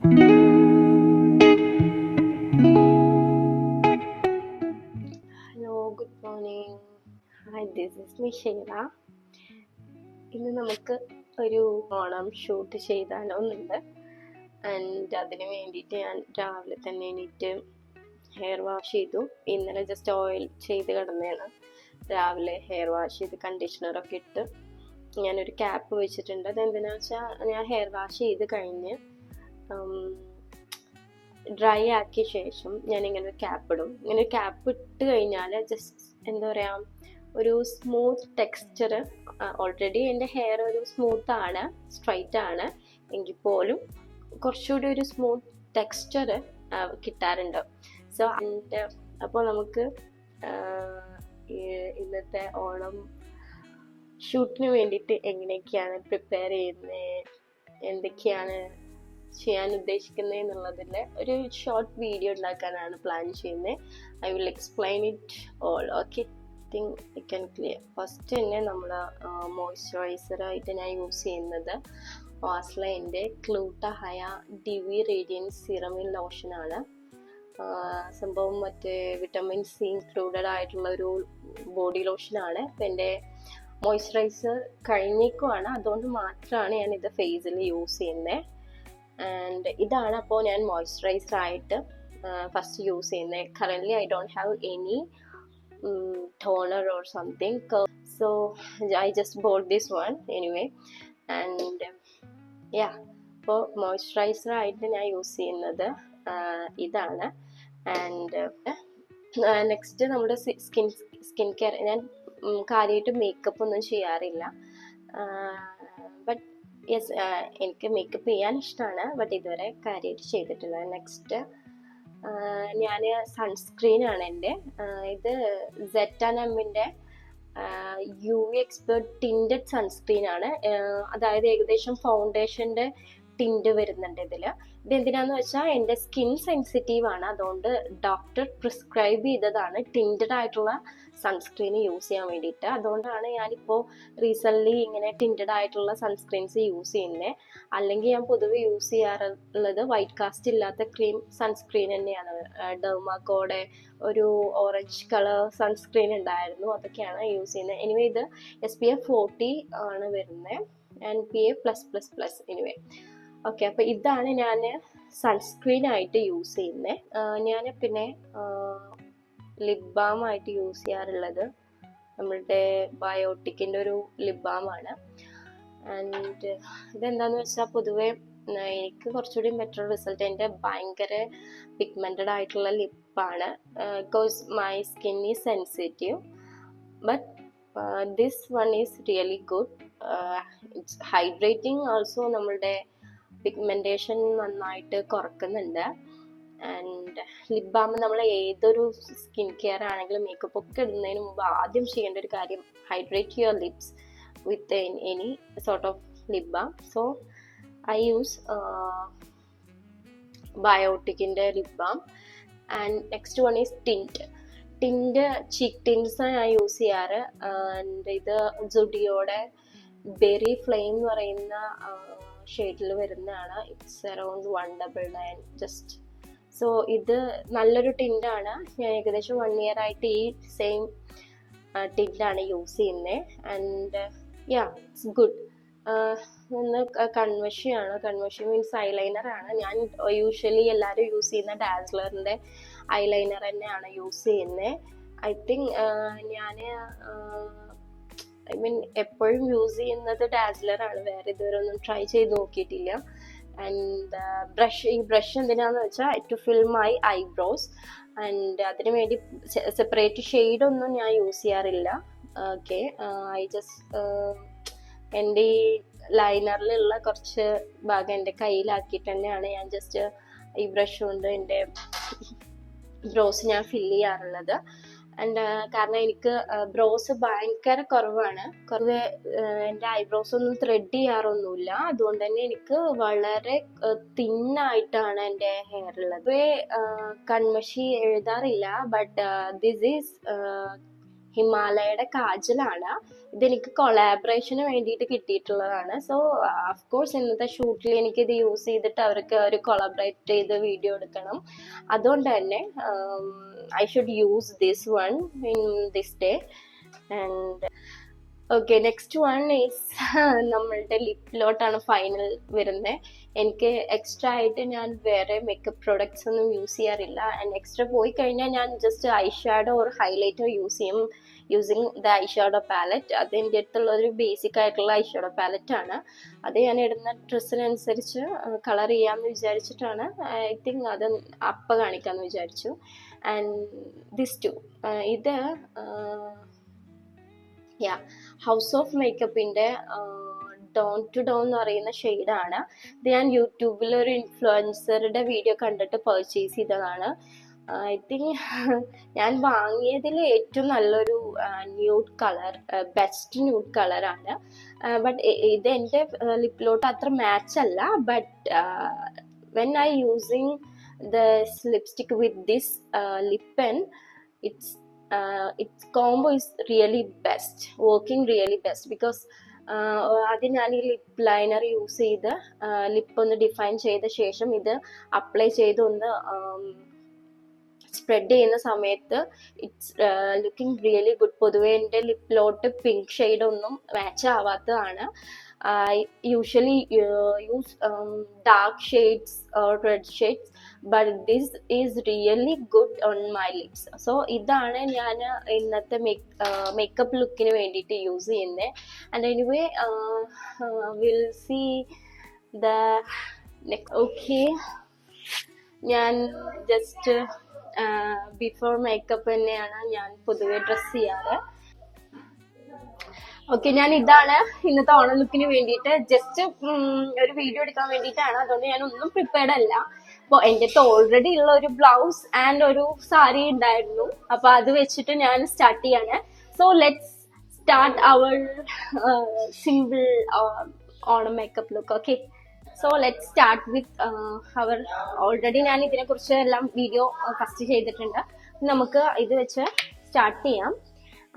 Hello, good morning. Hi, this is me Shaira. ഇന്ന് നമുക്ക് ഒരു ഓണം ഷൂട്ട് ചെയ്താലോ എന്നുണ്ട്. ആൻഡ് അതിന് വേണ്ടിയിട്ട് ഞാൻ രാവിലെ തന്നെ എണീറ്റ് ഹെയർ വാഷ് ചെയ്തു. ഇന്നലെ ജസ്റ്റ് ഓയിൽ ചെയ്ത് കിടന്നതാണ്. രാവിലെ ഹെയർ വാഷ് ചെയ്ത് കണ്ടീഷണറൊക്കെ ഇട്ട് ഞാനൊരു ക്യാപ്പ് വെച്ചിട്ടുണ്ട്. അതെന്തിനാ വെച്ചാൽ ഞാൻ ഹെയർ വാഷ് ചെയ്ത് കഴിഞ്ഞ് ഡ്രൈ ആക്കിയ ശേഷം ഞാനിങ്ങനെ ഒരു ക്യാപ്പ് ഇടും. ഇങ്ങനെ ക്യാപ്പ് ഇട്ട് കഴിഞ്ഞാൽ ജസ്റ്റ് എന്താ പറയുക, ഒരു സ്മൂത്ത് ടെക്സ്ചർ. ഓൾറെഡി എൻ്റെ ഹെയർ ഒരു സ്മൂത്ത് ആണ്, സ്ട്രൈറ്റ് ആണ്, എങ്കിൽ പോലും കുറച്ചുകൂടി ഒരു സ്മൂത്ത് ടെക്സ്ചർ കിട്ടാറുണ്ട്. സോ അപ്പോൾ നമുക്ക് ഇന്നത്തെ ഓണം ഷൂട്ടിന് വേണ്ടിയിട്ട് എങ്ങനെയൊക്കെയാണ് പ്രിപ്പയർ ചെയ്യുന്നത്, എന്തൊക്കെയാണ് ചെയ്യാൻ ഉദ്ദേശിക്കുന്നത് എന്നുള്ളതിൻ്റെ ഒരു ഷോർട്ട് വീഡിയോ ഉണ്ടാക്കാനാണ് പ്ലാൻ ചെയ്യുന്നത്. I will explain it all. Okay, think I can clear. First തന്നെ നമ്മൾ മോയ്സ്ചറൈസറായിട്ട് ഞാൻ യൂസ് ചെയ്യുന്നത് വാസ്ലൈൻ്റെ ഗ്ലൂട്ടഹയ ഡിവി റേഡിയൻസ് സിറമിൻ ലോഷനാണ്. സംഭവം മറ്റേ വിറ്റമിൻ സി ഇൻക്ലൂഡഡ് ആയിട്ടുള്ള ഒരു ബോഡി ലോഷനാണ്. അപ്പം എൻ്റെ മോയ്സ്ചറൈസർ കഴിഞ്ഞേക്കുമാണ്, അതുകൊണ്ട് മാത്രമാണ് ഞാൻ ഇത് ഫേസിൽ യൂസ് ചെയ്യുന്നത്. ആൻഡ് ഇതാണ് അപ്പോൾ ഞാൻ മോയ്സ്ചറൈസർ ആയിട്ട് ഫസ്റ്റ് യൂസ് ചെയ്യുന്നത്. Currently I don't have any toner or something, so I just bought this one anyway. And yeah, അപ്പോൾ മോയ്സ്ചറൈസർ ആയിട്ട് ഞാൻ യൂസ് ചെയ്യുന്നത് ഇതാണ്. ആൻഡ് നെക്സ്റ്റ് നമ്മുടെ സ്കിൻ കെയർ. ഞാൻ കാര്യമായിട്ട് മേക്കപ്പ് ഒന്നും ചെയ്യാറില്ല, ബട്ട് യെസ്, എനിക്ക് മേക്കപ്പ് ചെയ്യാൻ ഇഷ്ടമാണ്, ബട്ട് ഇതുവരെ കാര്യമായിട്ട് ചെയ്തിട്ടില്ല. നെക്സ്റ്റ് ഞാൻ സൺസ്ക്രീനാണ് എൻ്റെ. ഇത് ZNMൻ്റെ UV എക്സ്പേർട്ട് ടിൻറ്റഡ് സൺസ്ക്രീനാണ്. അതായത് ഏകദേശം ഫൗണ്ടേഷൻ്റെ ടിൻറ്റ് വരുന്നുണ്ട് ഇതിൽ. ഇതെന്തിനാന്ന് വെച്ചാൽ എൻ്റെ സ്കിൻ സെൻസിറ്റീവ് ആണ്, അതുകൊണ്ട് ഡോക്ടർ പ്രിസ്ക്രൈബ് ചെയ്തതാണ് ടിൻറ്റഡ് ആയിട്ടുള്ള സൺസ്ക്രീൻ യൂസ് ചെയ്യാൻ വേണ്ടിയിട്ട്. അതുകൊണ്ടാണ് ഞാനിപ്പോൾ റീസെൻ്റ്ലി ഇങ്ങനെ ടിൻറ്റഡ് ആയിട്ടുള്ള സൺസ്ക്രീൻസ് യൂസ് ചെയ്യുന്നത്. അല്ലെങ്കിൽ ഞാൻ പൊതുവെ യൂസ് ചെയ്യാറുള്ളത് വൈറ്റ് കാസ്റ്റ് ഇല്ലാത്ത ക്രീം സൺസ്ക്രീൻ തന്നെയാണ്. ഡെർമാക്കോടെ ഒരു ഓറഞ്ച് കളർ സൺസ്ക്രീൻ ഉണ്ടായിരുന്നു, അതൊക്കെയാണ് യൂസ് ചെയ്യുന്നത്. എനിവേ ഇത് SPF 40 ആണ് വരുന്നത്, ആൻഡ് PA+++. എനിവേ ഓക്കെ, അപ്പോൾ ഇതാണ് ഞാൻ സൺസ്ക്രീൻ ആയിട്ട് യൂസ് ചെയ്യുന്നത്. ഞാൻ പിന്നെ ലിപ് ബാം ആയിട്ട് യൂസ് ചെയ്യാറുള്ളത് നമ്മളുടെ ബയോട്ടിക്കിൻ്റെ ഒരു ലിപ് ബാമാണ്. ആൻഡ് ഇതെന്താന്ന് വെച്ചാൽ പൊതുവെ എനിക്ക് കുറച്ചുകൂടി ബെറ്റർ റിസൾട്ട്. എൻ്റെ ഭയങ്കര പിഗ്മെൻറ്റഡ് ആയിട്ടുള്ള ലിപ്പാണ്, because my skin is sensitive. But this one is really good. It's hydrating also. നമ്മളുടെ പിഗ്മെൻറ്റേഷൻ നന്നായിട്ട് കുറക്കുന്നുണ്ട്. ആൻഡ് ലിപ് ബാം നമ്മൾ ഏതൊരു സ്കിൻ കെയർ ആണെങ്കിലും മേക്കപ്പ് ഒക്കെ ഇടുന്നതിന് മുമ്പ് ആദ്യം ചെയ്യേണ്ട ഒരു കാര്യം, hydrate your lips with any sort of lip balm. So I use ബയോട്ടിക്കിൻ്റെ lip balm. And next one is tint cheek tints ഞാൻ യൂസ് ചെയ്യാറ്. ആൻഡ് ഇത് സുഡിയോടെ ബെറി ഫ്ലെയിം എന്ന് പറയുന്ന ഷെയ്ഡിൽ വരുന്നതാണ്. It's around 199 just. സോ ഇത് നല്ലൊരു ടിൻറ്റാണ്. ഞാൻ ഏകദേശം 1 year ആയിട്ട് ഈ സെയിം ടിൻറ്റാണ് യൂസ് ചെയ്യുന്നത്. And yeah, it's good. ഒന്ന് കൺവെഷിയാണ്. കൺവെഷി മീൻസ് ഐലൈനറാണ്. ഞാൻ യൂഷ്വലി എല്ലാവരും യൂസ് ചെയ്യുന്ന ഡാസ്ലറിൻ്റെ ഐലൈനർ തന്നെയാണ് യൂസ് ചെയ്യുന്നത്. ഐ തിങ്ക് ഞാൻ എപ്പോഴും യൂസ് ചെയ്യുന്നത് ഡാസ്ലറാണ്. വേറെ ഇതുവരെ ഒന്നും ട്രൈ ചെയ്ത് നോക്കിയിട്ടില്ല. ആൻഡ് ഈ ബ്രഷ് എന്തിനാന്ന് വെച്ചാൽ to fill my eyebrows. And അതിന് വേണ്ടി സെപ്പറേറ്റ് ഷെയ്ഡൊന്നും ഞാൻ യൂസ് ചെയ്യാറില്ല. ഓക്കെ, ഐ ജസ്റ്റ് എൻ്റെ ഈ ലൈനറിലുള്ള കുറച്ച് ഭാഗം എൻ്റെ കയ്യിലാക്കിയിട്ട് തന്നെയാണ് ഞാൻ ജസ്റ്റ് ഈ ബ്രഷ് കൊണ്ട് എൻ്റെ ബ്രോസ് ഞാൻ ഫില്ല് ചെയ്യാറുള്ളത്. ആൻഡ് കാരണം എനിക്ക് ബ്രോസ് ഭയങ്കര കുറവാണ്. കുറവ് എൻ്റെ ഐബ്രോസ് ഒന്നും ത്രെഡ് ചെയ്യാറൊന്നുമില്ല. അതുകൊണ്ട് തന്നെ എനിക്ക് വളരെ തിന്നായിട്ടാണ് എൻ്റെ ഹെയർ ഉള്ളത്. കൺമഷി എഴുതാറില്ല, ബട്ട് ദിസ് ഈസ് ഹിമാലയയുടെ കാജലാണ്. ഇതെനിക്ക് കൊളാബറേഷന് വേണ്ടിയിട്ട് കിട്ടിയിട്ടുള്ളതാണ്. സോ അഫ്കോഴ്സ് ഇന്നത്തെ ഷൂട്ടിൽ എനിക്കിത് യൂസ് ചെയ്തിട്ട് അവർക്ക് ഒരു കൊളാബറേറ്റ് ചെയ്ത് വീഡിയോ എടുക്കണം. അതുകൊണ്ട് തന്നെ I should use this one in this day. And okay, next one is നമ്മളുടെ ലിപ്പിലോട്ടാണ് ഫൈനൽ വരുന്നത്. എനിക്ക് എക്സ്ട്രാ ആയിട്ട് ഞാൻ വേറെ മേക്കപ്പ് പ്രൊഡക്ട്സ് ഒന്നും യൂസ് ചെയ്യാറില്ല. ആൻഡ് എക്സ്ട്രാ പോയി കഴിഞ്ഞാൽ ഞാൻ just eye shadow or highlighter use ചെയ്യും using the eye shadow palette. അത് എൻ്റെ അടുത്തുള്ള ഒരു ബേസിക് ആയിട്ടുള്ള ഐ ഷാഡോ പാലറ്റ് ആണ്. അത് ഞാൻ ഇടുന്ന ഡ്രസ്സിനനുസരിച്ച് കളർ ചെയ്യാമെന്ന് വിചാരിച്ചിട്ടാണ്. ഐ തിങ്ക് അത് കാണിക്കാമെന്ന് വിചാരിച്ചു. ആൻഡ് ദിസ് ടു, ഇത് ഹൗസ് ഓഫ് മേക്കപ്പിന്റെ ഡോൺ ടു ഡോൺ എന്ന് പറയുന്ന ഷെയ്ഡാണ്. ഇത് ഞാൻ യൂട്യൂബിൽ ഒരു ഇൻഫ്ലുവൻസറുടെ വീഡിയോ കണ്ടിട്ട് പർച്ചേസ് ചെയ്തതാണ്. ഐ തിങ്ക് ഞാൻ വാങ്ങിയതിൽ ഏറ്റവും നല്ലൊരു ന്യൂഡ് കളർ, ബെസ്റ്റ് ന്യൂഡ് കളറാണ്. ബട്ട് ഇത് എൻ്റെ ലിപ്പിലോട്ട് അത്ര മാച്ച് അല്ല. But when I using the lipstick with this lip pen, its combo is really best, working really best, because ആദ്യം ഞാൻ ഈ ലിപ്പ് ലൈനർ യൂസ് ചെയ്ത് ലിപ്പ് ഒന്ന് ഡിഫൈൻ ചെയ്ത ശേഷം ഇത് അപ്ലൈ ചെയ്ത് ഒന്ന് സ്പ്രെഡ് ചെയ്യുന്ന സമയത്ത് ഇറ്റ്സ് ലുക്കിംഗ് റിയലി ഗുഡ്. പൊതുവെ എൻ്റെ ലിപ്പിലോട്ട് പിങ്ക് ഷെയ്ഡ് ഒന്നും match ആവാത്തതാണ്. I usually use dark shades or red shades, but this is really good on my lips. So ഇതാണ് ഞാൻ ഇന്നത്തെ മേക്കപ്പ് ലുക്കിന് വേണ്ടിയിട്ട് യൂസ് ചെയ്യുന്നത്. And anyway will see the next. Okay, ഞാൻ just before makeup തന്നെയാണ് ഞാൻ പൊതുവെ ഡ്രസ് ചെയ്യാറ്. ഓക്കെ, ഞാൻ ഇതാണ് ഇന്നത്തെ ഓണം ലുക്കിന് വേണ്ടിയിട്ട് ജസ്റ്റ് ഒരു വീഡിയോ എടുക്കാൻ വേണ്ടിയിട്ടാണ്. അതുകൊണ്ട് ഞാൻ ഒന്നും പ്രിപ്പയർഡ് അല്ല. അപ്പോൾ എൻ്റെ അടുത്ത് ഓൾറെഡി ഉള്ള ഒരു ബ്ലൗസ് ആൻഡ് ഒരു സാരി ഉണ്ടായിരുന്നു. അപ്പൊ അത് വെച്ചിട്ട് ഞാൻ സ്റ്റാർട്ട് ചെയ്യാണ്. So let's start our simple Onam makeup look. Okay, so let's start with our already ഞാൻ ഇതിനെ കുറിച്ച് എല്ലാം വീഡിയോ ഫസ്റ്റ് ചെയ്തിട്ടുണ്ട്. നമുക്ക് ഇത് വെച്ച് സ്റ്റാർട്ട് ചെയ്യാം.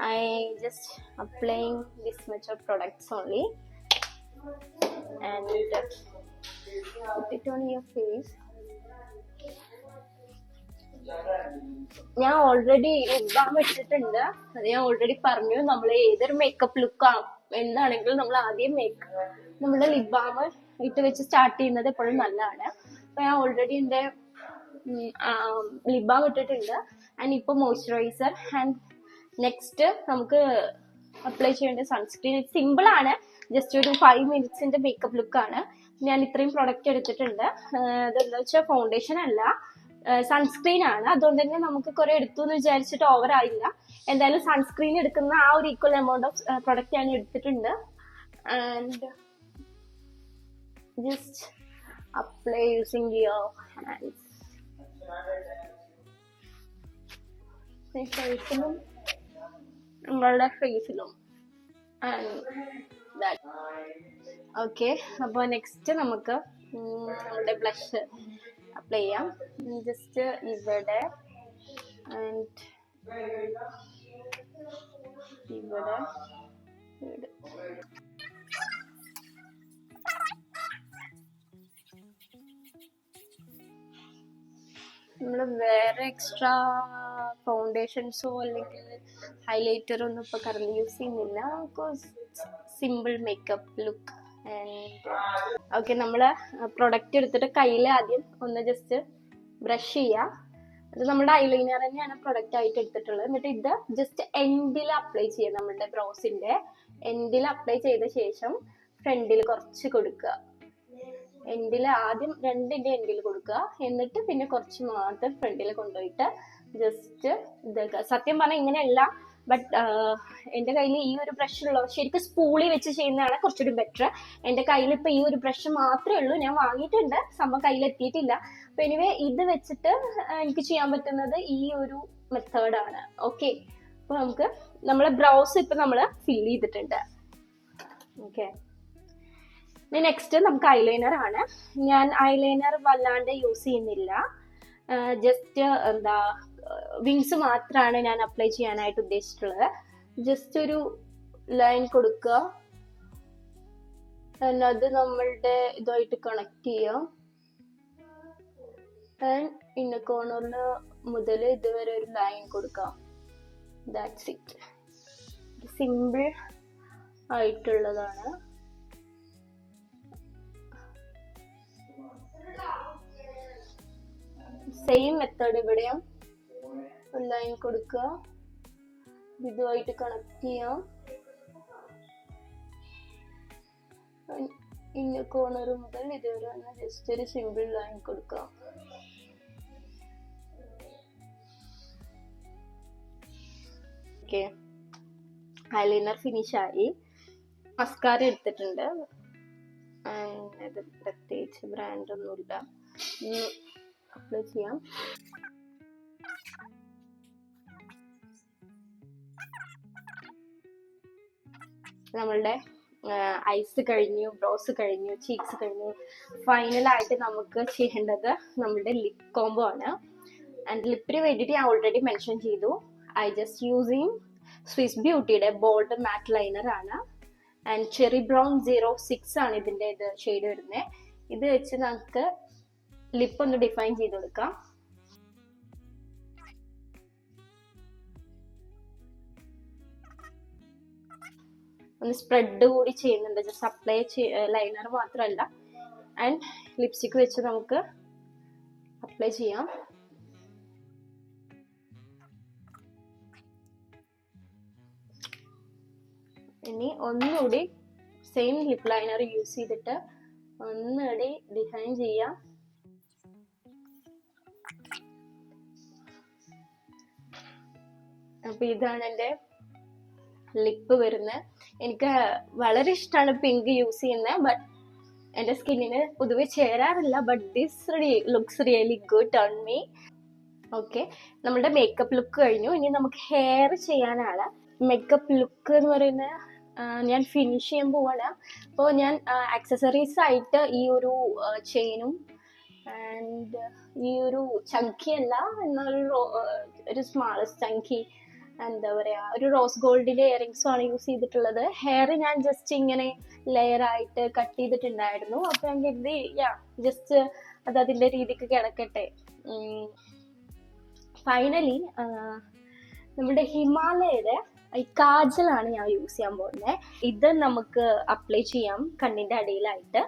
I just applying this much of products only and put it on your face. ഞാൻ ഓൾറെഡി ലിപ് ബാം ഇട്ടിട്ടുണ്ട്. അത് ഞാൻ ഓൾറെഡി പറഞ്ഞു. നമ്മൾ ഏതൊരു മേക്കപ്പ് ലുക്ക് എന്താണെങ്കിലും നമ്മൾ ആദ്യം നമ്മുടെ ലിപ് ബാം ഇട്ട് വെച്ച് സ്റ്റാർട്ട് ചെയ്യുന്നത് എപ്പോഴും നല്ലതാണ്. അപ്പൊ ഞാൻ ഓൾറെഡി എൻ്റെ ലിപ് ബാം ഇട്ടിട്ടുണ്ട്. ആൻഡ് ഇപ്പൊ മോയ്സ്ചറൈസർ. ആൻഡ് നെക്സ്റ്റ് നമുക്ക് അപ്ലൈ ചെയ്യേണ്ട സൺസ്ക്രീൻ. സിമ്പിൾ ആണ്, ജസ്റ്റ് ഒരു 5 മിനിറ്റ്സിന്റെ മേക്കപ്പ് ലുക്കാണ്. ഞാൻ ഇത്രയും പ്രൊഡക്റ്റ് എടുത്തിട്ടുണ്ട്. അതെന്താ വെച്ചാൽ ഫൗണ്ടേഷൻ അല്ല, സൺസ്ക്രീൻ ആണ്. അതുകൊണ്ട് തന്നെ നമുക്ക് കുറെ എടുത്തു എന്ന് വിചാരിച്ചിട്ട് ഓവർ ആയില്ല. എന്തായാലും സൺസ്ക്രീൻ എടുക്കുന്ന ആ ഒരു ഈക്വൽ എമൗണ്ട് ഓഫ് പ്രൊഡക്റ്റ് ഞാൻ എടുത്തിട്ടുണ്ട്. And just apply using your hands. നിങ്ങളുടെ ഫേസിലും. ഓക്കെ, അപ്പോൾ നെക്സ്റ്റ് നമുക്ക് നമ്മുടെ ബ്ലഷ് അപ്ലൈ ചെയ്യാം. ജസ്റ്റ് ഇവിടെ ആൻഡ് ഇവിടെ നമ്മൾ വേറെ എക്സ്ട്രാ ഫൗണ്ടേഷൻസോ അല്ലെങ്കിൽ ഹൈലൈറ്ററോ ഒന്നും ഇപ്പോൾ കറന്റ് യൂസ് ചെയ്യുന്നില്ല. Because simple makeup look. Okay, നമ്മൾ പ്രൊഡക്റ്റ് എടുത്തിട്ട് കയ്യിൽ ആദ്യം ഒന്ന് ജസ്റ്റ് ബ്രഷ് ചെയ്യുക. അത് നമ്മുടെ ഐലൈനർ തന്നെയാണ് പ്രൊഡക്റ്റ് ആയിട്ട് എടുത്തിട്ടുള്ളത്. എന്നിട്ട് ഇത് ജസ്റ്റ് എൻഡിൽ അപ്ലൈ ചെയ്യുക. നമ്മുടെ ബ്രോസിന്റെ എൻഡിൽ അപ്ലൈ ചെയ്ത ശേഷം ഫ്രണ്ടിൽ കുറച്ച് കൊടുക്കുക. എൻഡിൽ ആദ്യം രണ്ടിന്റെ എൻഡിൽ കൊടുക്കുക. എന്നിട്ട് പിന്നെ കുറച്ച് മാത്രം ഫ്രണ്ടിൽ കൊണ്ടുപോയിട്ട് ജസ്റ്റ് ഇതൊക്കെ. സത്യം പറഞ്ഞാൽ ഇങ്ങനെയല്ല, ബട്ട് എൻ്റെ കയ്യിൽ ഈ ഒരു ബ്രഷ് ഉള്ളത് ശരിക്കും സ്പൂളി വെച്ച് ചെയ്യുന്നതാണ് കുറച്ചുകൂടി ബെറ്റർ. എൻ്റെ കയ്യിൽ ഇപ്പൊ ഈ ഒരു ബ്രഷ് മാത്രമേ ഉള്ളൂ. ഞാൻ വാങ്ങിയിട്ടുണ്ട്, സംഭവം കയ്യിലെത്തിയിട്ടില്ല. അപ്പൊ എനിവേ ഇത് വെച്ചിട്ട് എനിക്ക് ചെയ്യാൻ പറ്റുന്നത് ഈ ഒരു മെത്തേഡാണ്. ഓക്കെ, അപ്പൊ നമുക്ക് നമ്മളെ ബ്രൗസ് ഇപ്പൊ നമ്മള് ഫിൽ ചെയ്തിട്ടുണ്ട്. ഓക്കെ, നെക്സ്റ്റ് നമുക്ക് ഐലൈനർ ആണ്. ഞാൻ ഐലൈനർ വല്ലാണ്ട് യൂസ് ചെയ്യുന്നില്ല. ജസ്റ്റ് എന്താ വിങ്സ് മാത്രമാണ് ഞാൻ അപ്ലൈ ചെയ്യാനായിട്ട് ഉദ്ദേശിച്ചിട്ടുള്ളത്. ജസ്റ്റ് ഒരു ലൈൻ കൊടുക്കുക, അത് നമ്മളുടെ ഇതായിട്ട് കണക്ട് ചെയ്യാം. ആൻഡ് ഇന്ന കോർണറിൽ മുതൽ ഇതുവരെ ഒരു ലൈൻ കൊടുക്കാം. That's it. സിമ്പിൾ ആയിട്ടുള്ളതാണ്. സെയിം മെത്തേഡ് ഇവിടെയും ഒരു ലൈൻ കൊടുക്കുക, ഇതുമായിട്ട് കണക്ട് ചെയ്യാം. ഇന്ന കോർണർ മുതൽ ഇതുവരെ ജസ്റ്റ് ഒരു സിമ്പിൾ ലൈൻ കൊടുക്കാം. ഓക്കെ, ഐലൈനർ ഫിനിഷ് ആയി. മസ്കാര എടുത്തിട്ടുണ്ട്. ഇത് പ്രത്യേകിച്ച് ബ്രാൻഡ് ഒന്നുമില്ല. അപ്ലൈ ചെയ്യാം. നമ്മളുടെ ഐസ് കഴിഞ്ഞു, ബ്രോസ് കഴിഞ്ഞു, ചീക്സ് കഴിഞ്ഞു. ഫൈനലായിട്ട് നമുക്ക് ചെയ്യേണ്ടത് നമ്മുടെ ലിപ് കോംബോ ആണ്. ആൻഡ് ലിപ്പിന് വേണ്ടിയിട്ട് ഞാൻ ഓൾറെഡി മെൻഷൻ ചെയ്തു, ഐ ജസ്റ്റ് യൂസിങ് സ്വിസ് ബ്യൂട്ടിയുടെ ബോൾഡ് മാറ്റ് ലൈനർ ആണ്. ആൻഡ് ചെറി ബ്രൗൺ 06 ആണ് ഇതിന്റെ ഷെയ്ഡ് വരുന്നത്. ഇത് വെച്ച് നമുക്ക് ലിപ്പ് ഒന്ന് ഡിഫൈൻ ചെയ്ത് കൊടുക്കാം. ഒന്ന് സ്പ്രെഡ് കൂടി ചെയ്യുന്നുണ്ട്, ജസ്റ്റ് അപ്ലൈ ലൈനർ മാത്രമല്ല. ആൻഡ് ലിപ്സ്റ്റിക് വെച്ച് നമുക്ക് അപ്ലൈ ചെയ്യാം. ഇനി ഒന്നുകൂടി സെയിം ലിപ് ലൈനർ യൂസ് ചെയ്തിട്ട് ഒന്നുകൂടി ഡിഫൈൻ ചെയ്യാം. അപ്പൊ ഇതാണ് എൻ്റെ ലിപ്പ് വരുന്നത്. എനിക്ക് വളരെ ഇഷ്ടമാണ് പിങ്ക് യൂസ് ചെയ്യുന്നത്, ബട്ട് എൻ്റെ സ്കിന്നിന് പൊതുവെ ചേരാറില്ല. But this looks really good on me. Okay, നമ്മുടെ മേക്കപ്പ് ലുക്ക് കഴിഞ്ഞു. ഇനി നമുക്ക് ഹെയർ ചെയ്യാനാണ്. മേക്കപ്പ് ലുക്ക് എന്ന് പറയുന്നത് ഞാൻ ഫിനിഷ് ചെയ്യാൻ പോവാണ്. അപ്പോൾ ഞാൻ ആക്സസറീസ് ആയിട്ട് ഈ ഒരു ചെയിനും ആൻഡ് ഈ ഒരു ചങ്കി അല്ല എന്നൊരു ഒരു സ്മാളസ്റ്റ് ചങ്കി, എന്താ പറയാ, ഒരു റോസ് ഗോൾഡിന്റെ ഇയറിങ്സും ആണ് യൂസ് ചെയ്തിട്ടുള്ളത്. ഹെയർ ഞാൻ ജസ്റ്റ് ഇങ്ങനെ ലെയർ ആയിട്ട് കട്ട് ചെയ്തിട്ടുണ്ടായിരുന്നു. അപ്പൊ ഞാൻ കരുതി ജസ്റ്റ് അത് അതിന്റെ രീതിക്ക് കിടക്കട്ടെ. ഫൈനലി നമ്മുടെ ഹിമാലയയുടെ ഈ കാജലാണ് ഞാൻ യൂസ് ചെയ്യാൻ പോകുന്നത്. ഇത് നമുക്ക് അപ്ലൈ ചെയ്യാം കണ്ണിന്റെ അടിയിലായിട്ട്.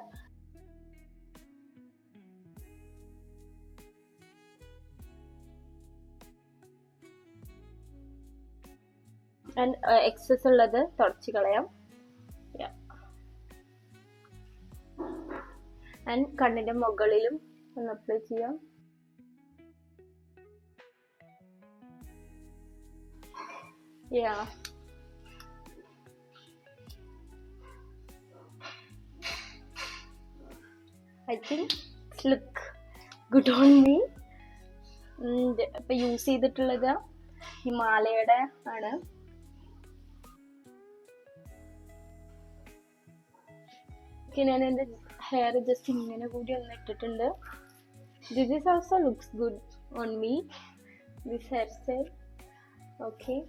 എക്സസ് ഉള്ളത് തുടച്ചു കളയാം. ആൻഡ് കണ്ണിന്റെ മുകളിലും ഒന്ന് അപ്ലൈ ചെയ്യാം. I think it look good on me. ഇപ്പൊ യൂസ് ചെയ്തിട്ടുള്ളത് ഹിമാലയയുടെ ആണ്. ഞാൻ എൻ്റെ ഹെയർ ജസ്റ്റ് ഇങ്ങനെ കൂടി ഒന്ന് ഇട്ടിട്ടുണ്ട്. This is also looks good on me, this hairstyle. Okay.